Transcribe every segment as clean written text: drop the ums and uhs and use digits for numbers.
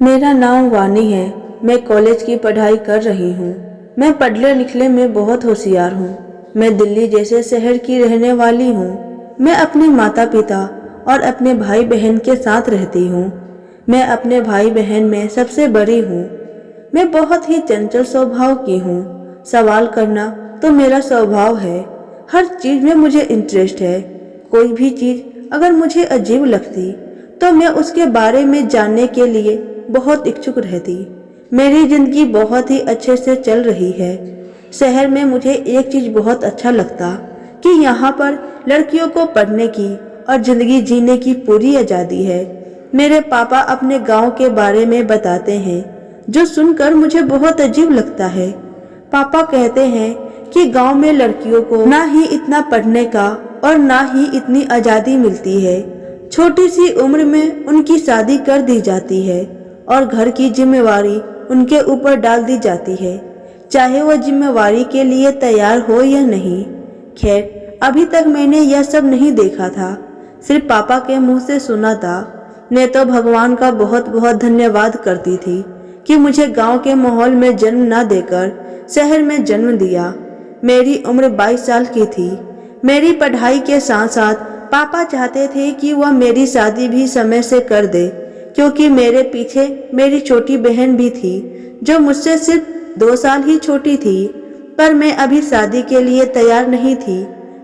मेरा नाम वानी है। मैं कॉलेज की पढ़ाई कर रही हूँ। मैं पढ़ने लिखने में बहुत होशियार हूँ। मैं दिल्ली जैसे शहर की रहने वाली हूँ। मैं अपने माता पिता और अपने भाई बहन के साथ रहती हूँ। मैं अपने भाई बहन में सबसे बड़ी हूँ। मैं बहुत ही चंचल स्वभाव की हूँ। सवाल करना तो मेरा स्वभाव है। हर चीज में मुझे इंटरेस्ट है। कोई भी चीज अगर मुझे अजीब लगती तो मैं उसके बारे में जानने के लिए बहुत इच्छुक रहती। मेरी जिंदगी बहुत ही अच्छे से चल रही है। शहर में मुझे एक चीज बहुत अच्छा लगता कि यहाँ पर लड़कियों को पढ़ने की और जिंदगी जीने की पूरी आज़ादी है। मेरे पापा अपने गांव के बारे में बताते हैं जो सुनकर मुझे बहुत अजीब लगता है। पापा कहते हैं कि गांव में लड़कियों को ना ही इतना पढ़ने का और ना ही इतनी आज़ादी मिलती है। छोटी सी उम्र में उनकी शादी कर दी जाती है और घर की जिम्मेवारी उनके ऊपर डाल दी जाती है, चाहे वह जिम्मेवारी के लिए तैयार हो या नहीं। खैर, अभी तक मैंने यह सब नहीं देखा था, सिर्फ पापा के मुंह से सुना था। मैं तो भगवान का बहुत बहुत धन्यवाद करती थी कि मुझे गांव के माहौल में जन्म न देकर शहर में जन्म दिया। मेरी उम्र 22 साल की थी। मेरी पढ़ाई के साथ साथ पापा चाहते थे कि वह मेरी शादी भी समय से कर दे, क्योंकि मेरे पीछे मेरी छोटी बहन भी थी जो मुझसे सिर्फ 2 साल ही छोटी थी। पर मैं अभी शादी के लिए तैयार नहीं थी।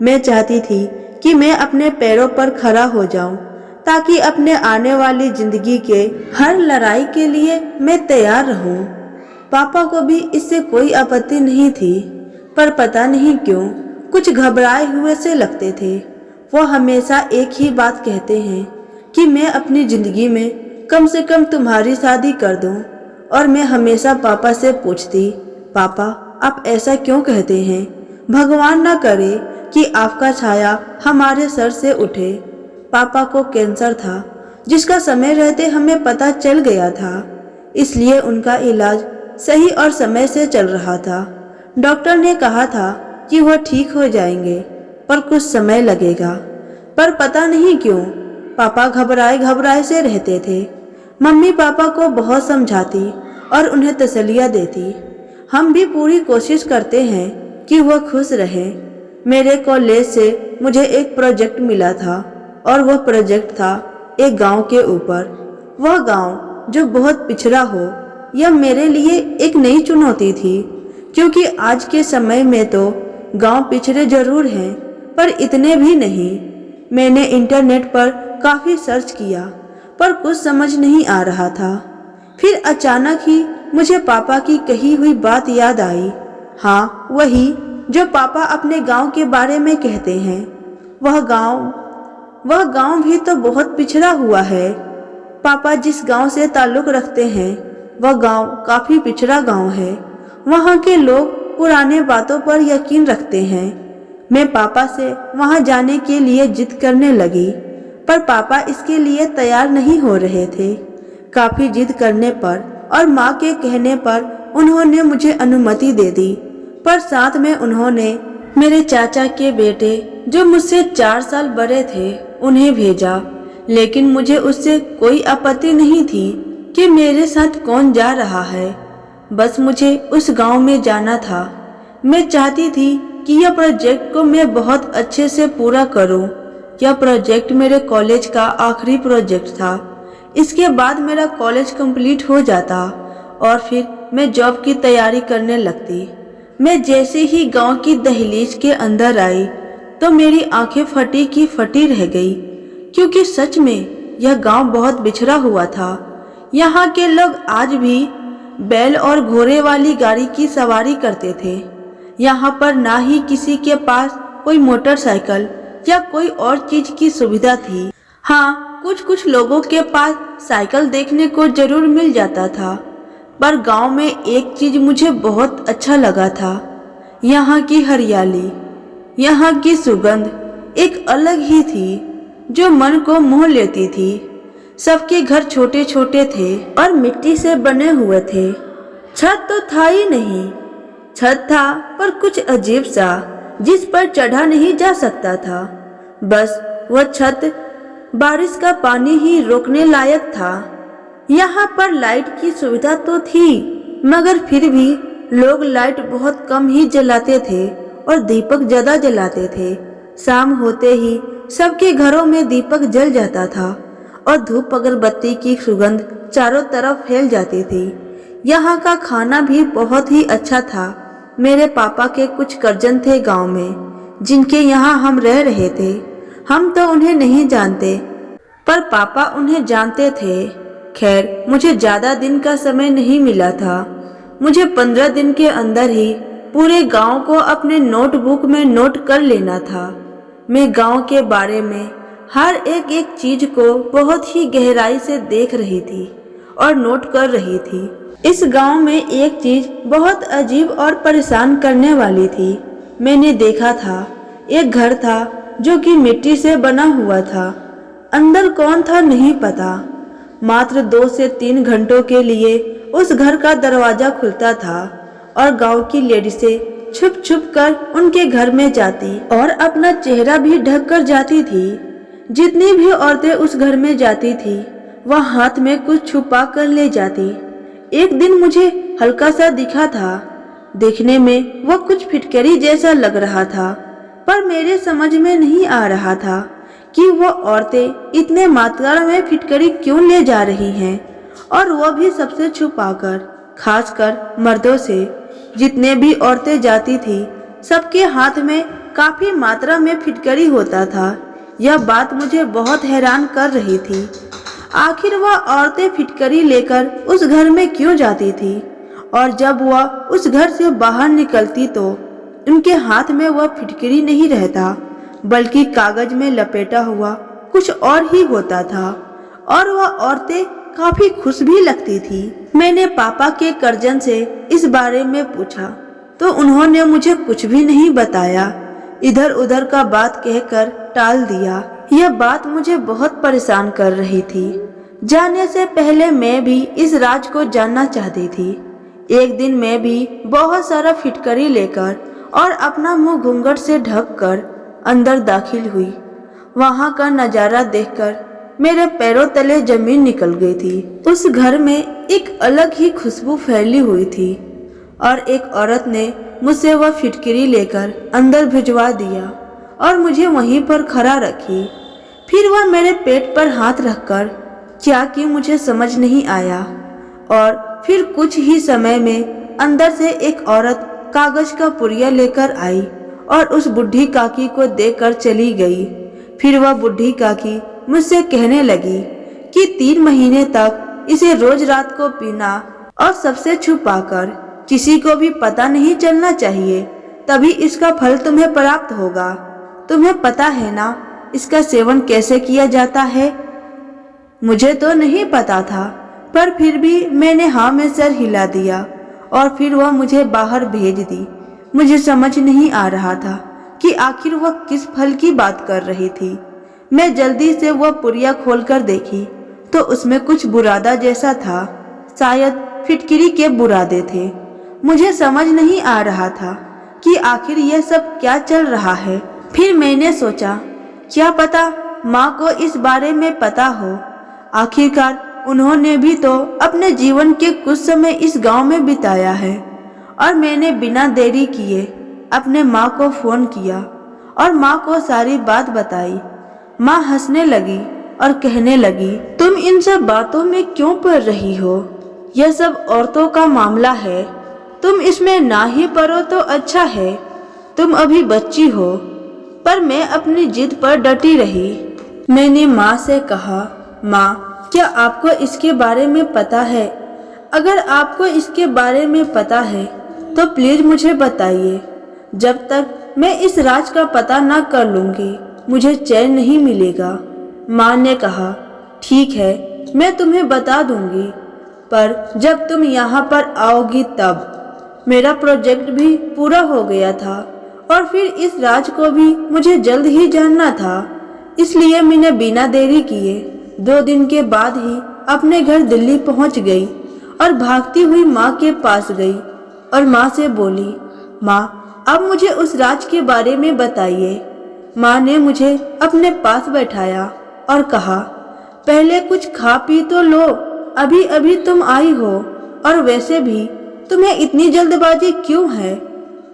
मैं चाहती थी कि मैं अपने पैरों पर खड़ा हो जाऊं, ताकि अपने आने वाली जिंदगी के हर लड़ाई के लिए मैं तैयार रहूं। पापा को भी इससे कोई आपत्ति नहीं थी, पर पता नहीं क्यों कुछ घबराए हुए से लगते थे। वो हमेशा एक ही बात कहते हैं कि मैं अपनी जिंदगी में कम से कम तुम्हारी शादी कर दूं। और मैं हमेशा पापा से पूछती, पापा आप ऐसा क्यों कहते हैं? भगवान ना करे कि आपका छाया हमारे सर से उठे। पापा को कैंसर था, जिसका समय रहते हमें पता चल गया था, इसलिए उनका इलाज सही और समय से चल रहा था। डॉक्टर ने कहा था कि वह ठीक हो जाएंगे, पर कुछ समय लगेगा। पर पता नहीं क्यों पापा घबराए घबराए से रहते थे। मम्मी पापा को बहुत समझाती और उन्हें तसल्लियाँ देती। हम भी पूरी कोशिश करते हैं कि वह खुश रहें। मेरे कॉलेज से मुझे एक प्रोजेक्ट मिला था और वह प्रोजेक्ट था एक गांव के ऊपर। वह गांव जो बहुत पिछड़ा हो, यह मेरे लिए एक नई चुनौती थी, क्योंकि आज के समय में तो गांव पिछड़े जरूर हैं, पर इतने भी नहीं। मैंने इंटरनेट पर काफी सर्च किया, पर कुछ समझ नहीं आ रहा था। फिर अचानक ही मुझे पापा की कही हुई बात याद आई। हाँ, वही जो पापा अपने गांव के बारे में कहते हैं। वह गांव भी तो बहुत पिछड़ा हुआ है। पापा जिस गांव से ताल्लुक रखते हैं, वह गांव काफी पिछड़ा गांव है। वहाँ के लोग पुराने बातों पर यकीन रखते हैं। मैं पापा से वहां जाने के लिए जिद करने लगी, पर पापा इसके लिए तैयार नहीं हो रहे थे। काफी जिद करने पर और माँ के कहने पर उन्होंने मुझे अनुमति दे दी, पर साथ में उन्होंने मेरे चाचा के बेटे जो मुझसे 4 साल बड़े थे उन्हें भेजा। लेकिन मुझे उससे कोई आपत्ति नहीं थी कि मेरे साथ कौन जा रहा है। बस मुझे उस गांव में जाना था। मैं चाहती थी कि यह प्रोजेक्ट को मैं बहुत अच्छे से पूरा करूं। यह प्रोजेक्ट मेरे कॉलेज का आखिरी प्रोजेक्ट था। इसके बाद मेरा कॉलेज कंप्लीट हो जाता और फिर मैं जॉब की तैयारी करने लगती। मैं जैसे ही गांव की दहलीज के अंदर आई तो मेरी आंखें फटी की फटी रह गई, क्योंकि सच में यह गांव बहुत बिछड़ा हुआ था। यहाँ के लोग आज भी बैल और घोड़े वाली गाड़ी की सवारी करते थे। यहाँ पर ना ही किसी के पास कोई मोटरसाइकिल या कोई और चीज की सुविधा थी। हाँ, कुछ लोगों के पास साइकिल देखने को जरूर मिल जाता था, पर गांव में एक चीज मुझे बहुत अच्छा लगा था। यहाँ की हरियाली, यहाँ की सुगंध एक अलग ही थी जो मन को मोह लेती थी। सबके घर छोटे छोटे थे और मिट्टी से बने हुए थे। छत तो था ही नहीं। छत था पर कुछ अजीब सा, जिस पर चढ़ा नहीं जा सकता था। बस वह छत बारिश का पानी ही रोकने लायक था। यहाँ पर लाइट की सुविधा तो थी, मगर फिर भी लोग लाइट बहुत कम ही जलाते थे और दीपक ज्यादा जलाते थे। शाम होते ही सबके घरों में दीपक जल जाता था और धूप अगरबत्ती की सुगंध चारों तरफ फैल जाती थी। यहाँ का खाना भी बहुत ही अच्छा था। मेरे पापा के कुछ कर्जन थे गांव में, जिनके यहाँ हम रह रहे थे। हम तो उन्हें नहीं जानते, पर पापा उन्हें जानते थे। खैर, मुझे ज्यादा दिन का समय नहीं मिला था। मुझे 15 दिन के अंदर ही पूरे गांव को अपने नोटबुक में नोट कर लेना था। मैं गांव के बारे में हर एक चीज को बहुत ही गहराई से देख रही थी और नोट कर रही थी। इस गांव में एक चीज बहुत अजीब और परेशान करने वाली थी। मैंने देखा था, एक घर था जो कि मिट्टी से बना हुआ था। अंदर कौन था नहीं पता। मात्र 2 से 3 घंटों के लिए उस घर का दरवाजा खुलता था और गांव की लेडीसें छुप छुप कर उनके घर में जाती और अपना चेहरा भी ढक कर जाती थी। जितनी भी औरतें उस घर में जाती थी, वह हाथ में कुछ छुपा कर ले जाती। एक दिन मुझे हल्का सा दिखा था। देखने में वह कुछ फिटकरी जैसा लग रहा था, पर मेरे समझ में नहीं आ रहा था कि वह औरतें इतने मात्रा में फिटकरी क्यों ले जा रही हैं, और वह भी सबसे छुपाकर, खासकर मर्दों से। जितने भी औरतें जाती थी, सबके हाथ में काफी मात्रा में फिटकरी होता था। यह बात मुझे बहुत हैरान कर रही थी। आखिर वह औरतें फिटकरी लेकर उस घर में क्यों जाती थी, और जब वह उस घर से बाहर निकलती तो उनके हाथ में वह फिटकरी नहीं रहता, बल्कि कागज में लपेटा हुआ कुछ और ही होता था। और वह औरतें काफी खुश भी लगती थी। मैंने पापा के कर्जन से इस बारे में पूछा तो उन्होंने मुझे कुछ भी नहीं बताया। इधर उधर का बात कहकर टाल दिया। यह बात मुझे बहुत परेशान कर रही थी। जाने से पहले मैं भी इस राज को जानना चाहती थी। एक दिन मैं भी बहुत सारा फिटकरी लेकर और अपना मुंह घूंघट से ढक कर अंदर दाखिल हुई। वहां का नजारा देखकर मेरे पैरों तले जमीन निकल गई थी। उस घर में एक अलग ही खुशबू फैली हुई थी और एक औरत ने मुझसे वह फिटकरी लेकर अंदर भिजवा दिया और मुझे वहीं पर खड़ा रखी। फिर वह मेरे पेट पर हाथ रखकर क्या कि मुझे समझ नहीं आया। और फिर कुछ ही समय में अंदर से एक औरत कागज का पुड़िया लेकर आई और उस बुढ़ी काकी को देकर चली गई। फिर वह बुढ़ी काकी मुझसे कहने लगी कि 3 महीने तक इसे रोज रात को पीना और सबसे छुपाकर, किसी को भी पता नहीं चलना चाहिए, तभी इसका फल तुम्हें प्राप्त होगा। तुम्हें पता है ना इसका सेवन कैसे किया जाता है? मुझे तो नहीं पता था, पर फिर भी मैंने हाँ में सर हिला दिया और फिर वह मुझे बाहर भेज दी। मुझे समझ नहीं आ रहा था कि आखिर वह किस फल की बात कर रही थी। मैं जल्दी से वह पुड़िया खोलकर देखी तो उसमें कुछ बुरादा जैसा था। शायद फिटकरी के बुरादे थे। मुझे समझ नहीं आ रहा था कि आखिर यह सब क्या चल रहा है। फिर मैंने सोचा, क्या पता माँ को इस बारे में पता हो। आखिरकार उन्होंने भी तो अपने जीवन के कुछ समय इस गांव में बिताया है। और मैंने बिना देरी किए अपने माँ को फोन किया और माँ को सारी बात बताई। माँ हंसने लगी और कहने लगी, तुम इन सब बातों में क्यों पड़ रही हो? यह सब औरतों का मामला है। तुम इसमें ना ही पड़ो तो अच्छा है। तुम अभी बच्ची हो। पर मैं अपनी जिद पर डटी रही। मैंने माँ से कहा, माँ, क्या आपको इसके बारे में पता है? अगर आपको इसके बारे में पता है तो प्लीज मुझे बताइए। जब तक मैं इस राज का पता ना कर लूंगी, मुझे चैन नहीं मिलेगा। माँ ने कहा, ठीक है, मैं तुम्हें बता दूंगी, पर जब तुम यहाँ पर आओगी तब। मेरा प्रोजेक्ट भी पूरा हो गया था और फिर इस राज को भी मुझे जल्द ही जानना था। इसलिए मैंने बिना देरी किए 2 दिन के बाद ही अपने घर दिल्ली पहुँच गई और भागती हुई माँ के पास गई और माँ से बोली, माँ, अब मुझे उस राज के बारे में बताइए। माँ ने मुझे अपने पास बैठाया और कहा, पहले कुछ खा पी तो लो, अभी अभी तुम आई हो और वैसे भी तुम्हें इतनी जल्दबाजी क्यों है?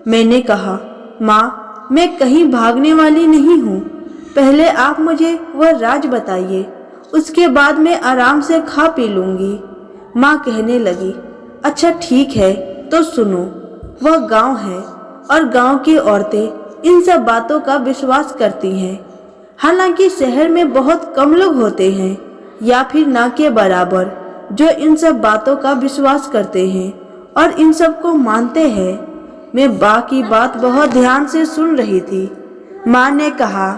मैंने कहा, माँ, मैं कहीं भागने वाली नहीं हूँ। पहले आप मुझे वह राज बताइए, उसके बाद मैं आराम से खा पी लूँगी। माँ कहने लगी, अच्छा ठीक है, तो सुनो। वह गांव है और गांव की औरतें इन सब बातों का विश्वास करती हैं। हालांकि शहर में बहुत कम लोग होते हैं या फिर ना के बराबर जो इन सब बातों का विश्वास करते हैं और इन सब को मानते हैं। मैं बा की बात बहुत ध्यान से सुन रही थी। माँ ने कहा,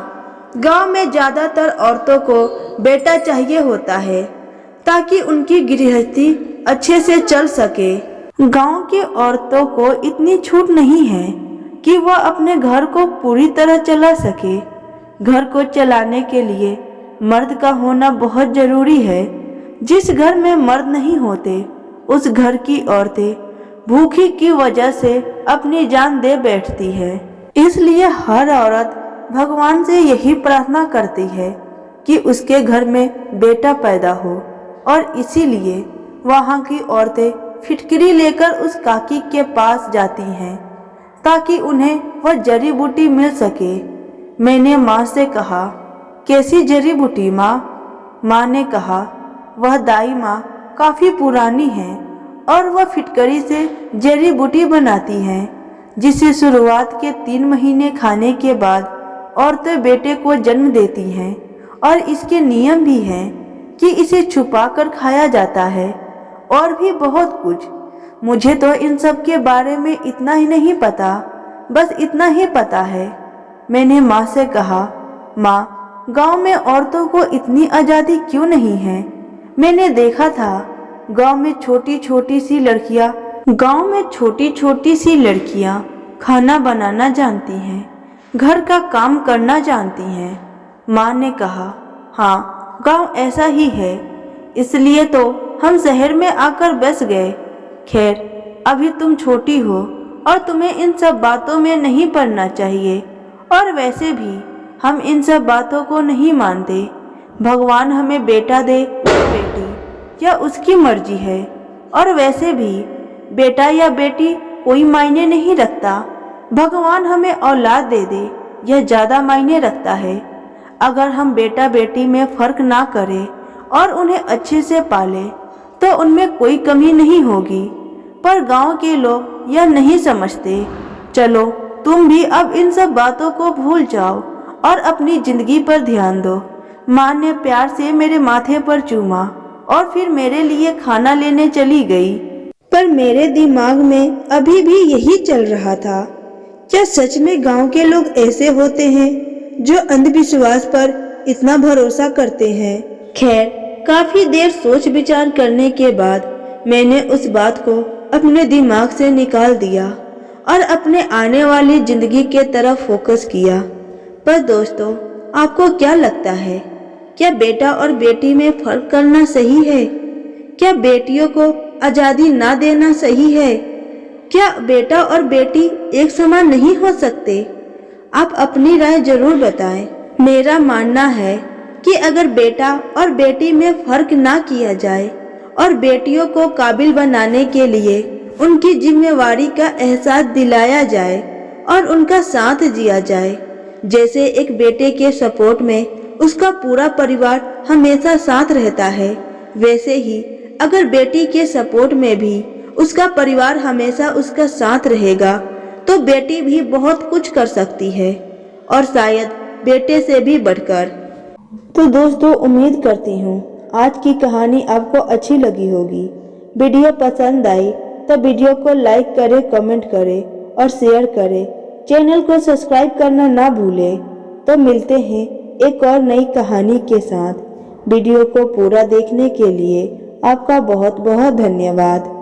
गांव में ज्यादातर औरतों को बेटा चाहिए होता है ताकि उनकी गृहस्थी अच्छे से चल सके। गांव की औरतों को इतनी छूट नहीं है कि वह अपने घर को पूरी तरह चला सके। घर को चलाने के लिए मर्द का होना बहुत जरूरी है। जिस घर में मर्द नहीं होते उस घर की औरतें भूखी की वजह से अपनी जान दे बैठती है। इसलिए हर औरत भगवान से यही प्रार्थना करती है कि उसके घर में बेटा पैदा हो और इसीलिए वहाँ की औरतें फिटकरी लेकर उस काकी के पास जाती हैं ताकि उन्हें वह जड़ी बूटी मिल सके। मैंने माँ से कहा, कैसी जड़ी बूटी माँ? माँ ने कहा, वह दाई माँ काफ़ी पुरानी है और वह फिटकरी से जड़ी बूटी बनाती हैं जिसे शुरुआत के 3 महीने खाने के बाद औरतें बेटे को जन्म देती हैं। और इसके नियम भी हैं कि इसे छुपाकर खाया जाता है और भी बहुत कुछ। मुझे तो इन सब के बारे में इतना ही नहीं पता, बस इतना ही पता है। मैंने माँ से कहा, माँ, गांव में औरतों को इतनी आज़ादी क्यों नहीं है? मैंने देखा था गांव में छोटी छोटी सी लड़कियां खाना बनाना जानती हैं, घर का काम करना जानती हैं। माँ ने कहा, हाँ, गांव ऐसा ही है, इसलिए तो हम शहर में आकर बस गए। खैर, अभी तुम छोटी हो और तुम्हें इन सब बातों में नहीं पड़ना चाहिए। और वैसे भी हम इन सब बातों को नहीं मानते। भगवान हमें बेटा दे या बेटी, या उसकी मर्जी है। और वैसे भी बेटा या बेटी कोई मायने नहीं रखता। भगवान हमें औलाद दे दे यह ज़्यादा मायने रखता है। अगर हम बेटा बेटी में फ़र्क ना करें और उन्हें अच्छे से पालें तो उनमें कोई कमी नहीं होगी। पर गांव के लोग यह नहीं समझते। चलो, तुम भी अब इन सब बातों को भूल जाओ और अपनी जिंदगी पर ध्यान दो। माँ ने प्यार से मेरे माथे पर चूमा और फिर मेरे लिए खाना लेने चली गई। पर मेरे दिमाग में अभी भी यही चल रहा था, क्या सच में गांव के लोग ऐसे होते हैं जो अंधविश्वास पर इतना भरोसा करते हैं? खैर, काफी देर सोच विचार करने के बाद मैंने उस बात को अपने दिमाग से निकाल दिया और अपने आने वाली जिंदगी के तरफ फोकस किया। पर दोस्तों, आपको क्या लगता है, क्या बेटा और बेटी में फर्क करना सही है? क्या बेटियों को आजादी ना देना सही है? क्या बेटा और बेटी एक समान नहीं हो सकते? आप अपनी राय जरूर बताएं। मेरा मानना है कि अगर बेटा और बेटी में फर्क ना किया जाए और बेटियों को काबिल बनाने के लिए उनकी जिम्मेवारी का एहसास दिलाया जाए और उनका साथ जिया जाए, जैसे एक बेटे के सपोर्ट में उसका पूरा परिवार हमेशा साथ रहता है, वैसे ही अगर बेटी के सपोर्ट में भी उसका परिवार हमेशा उसका साथ रहेगा तो बेटी भी बहुत कुछ कर सकती है, और शायद बेटे से भी बढ़कर। तो दोस्तों, उम्मीद करती हूँ आज की कहानी आपको अच्छी लगी होगी। वीडियो पसंद आई तो वीडियो को लाइक करें, कमेंट करें और शेयर करें। चैनल को सब्सक्राइब करना ना भूलें। तो मिलते हैं एक और नई कहानी के साथ। वीडियो को पूरा देखने के लिए आपका बहुत बहुत धन्यवाद।